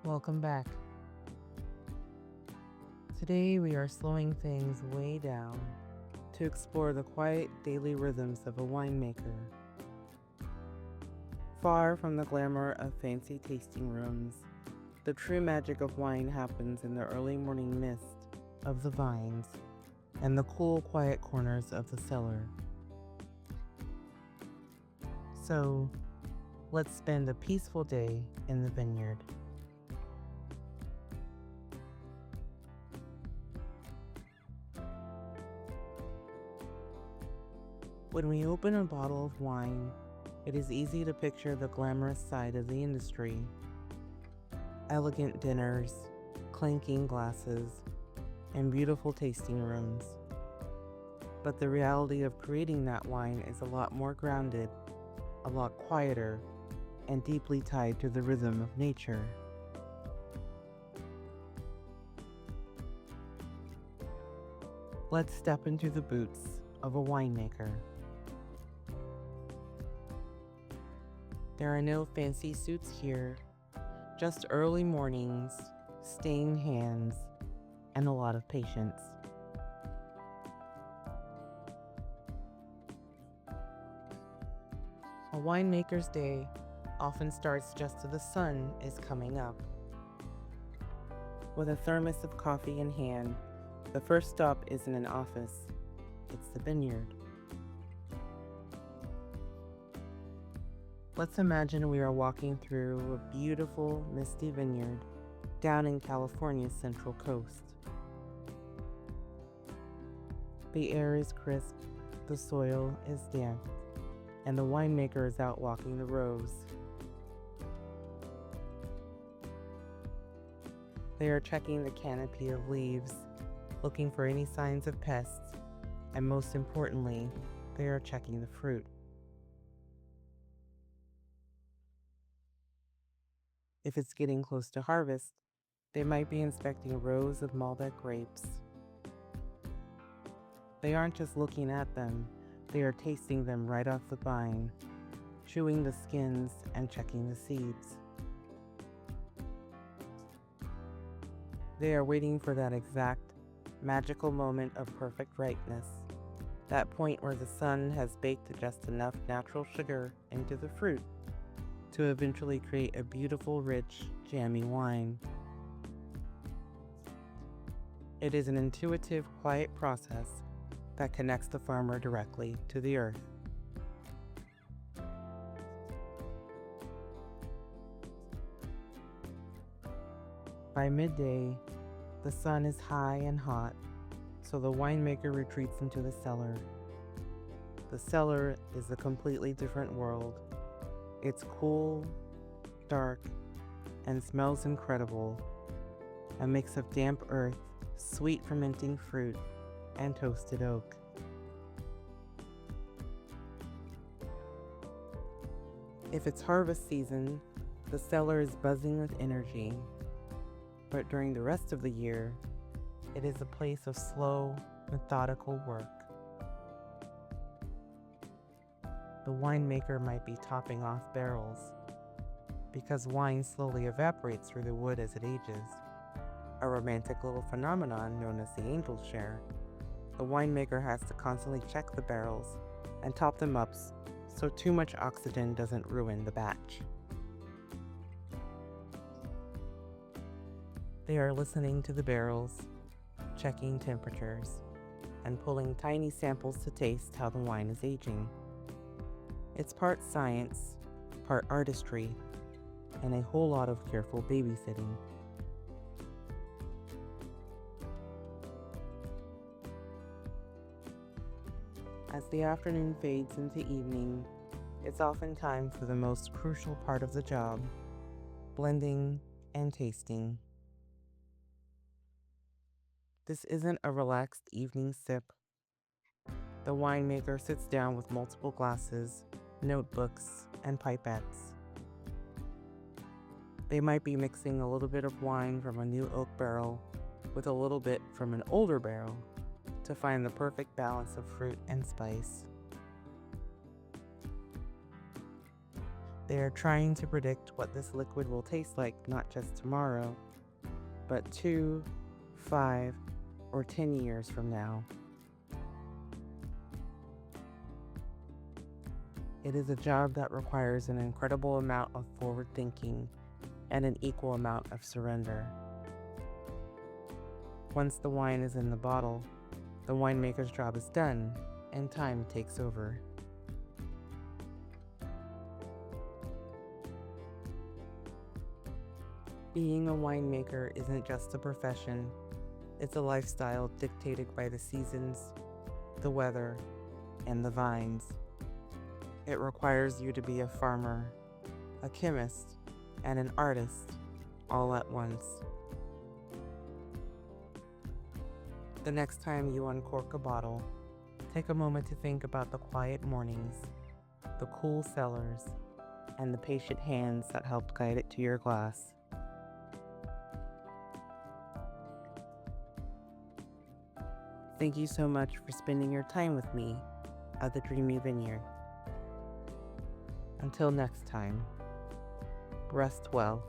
Welcome back. Today we are slowing things way down to explore the quiet daily rhythms of a winemaker. Far from the glamour of fancy tasting rooms, the true magic of wine happens in the early morning mist of the vines and the cool, quiet corners of the cellar. So, let's spend a peaceful day in the vineyard. When we open a bottle of wine, it is easy to picture the glamorous side of the industry. Elegant dinners, clanking glasses, and beautiful tasting rooms. But the reality of creating that wine is a lot more grounded, a lot quieter, and deeply tied to the rhythm of nature. Let's step into the boots of a winemaker. There are no fancy suits here, just early mornings, stained hands, and a lot of patience. A winemaker's day often starts just as the sun is coming up. With a thermos of coffee in hand, the first stop isn't an office, it's the vineyard. Let's imagine we are walking through a beautiful, misty vineyard down in California's central coast. The air is crisp, the soil is damp, and the winemaker is out walking the rows. They are checking the canopy of leaves, looking for any signs of pests, and most importantly, they are checking the fruit. If it's getting close to harvest, they might be inspecting rows of Malbec grapes. They aren't just looking at them, they are tasting them right off the vine, chewing the skins and checking the seeds. They are waiting for that exact, magical moment of perfect ripeness, that point where the sun has baked just enough natural sugar into the fruit to eventually create a beautiful, rich, jammy wine. It is an intuitive, quiet process that connects the farmer directly to the earth. By midday, the sun is high and hot, so the winemaker retreats into the cellar. The cellar is a completely different world. It's cool, dark, and smells incredible. A mix of damp earth, sweet fermenting fruit, and toasted oak. If it's harvest season, the cellar is buzzing with energy. But during the rest of the year, it is a place of slow, methodical work. The winemaker might be topping off barrels, because wine slowly evaporates through the wood as it ages, a romantic little phenomenon known as the angel's share. The winemaker has to constantly check the barrels and top them up so too much oxygen doesn't ruin the batch. They are listening to the barrels, checking temperatures, and pulling tiny samples to taste how the wine is aging. It's part science, part artistry, and a whole lot of careful babysitting. As the afternoon fades into evening, it's often time for the most crucial part of the job, blending and tasting. This isn't a relaxed evening sip. The winemaker sits down with multiple glasses, notebooks, and pipettes. They might be mixing a little bit of wine from a new oak barrel with a little bit from an older barrel to find the perfect balance of fruit and spice. They are trying to predict what this liquid will taste like not just tomorrow, but 2, 5, or 10 years from now. It is a job that requires an incredible amount of forward thinking and an equal amount of surrender. Once the wine is in the bottle, the winemaker's job is done and time takes over. Being a winemaker isn't just a profession, it's a lifestyle dictated by the seasons, the weather, and the vines. It requires you to be a farmer, a chemist, and an artist all at once. The next time you uncork a bottle, take a moment to think about the quiet mornings, the cool cellars, and the patient hands that helped guide it to your glass. Thank you so much for spending your time with me at the Dreamy Vineyard. Until next time, rest well.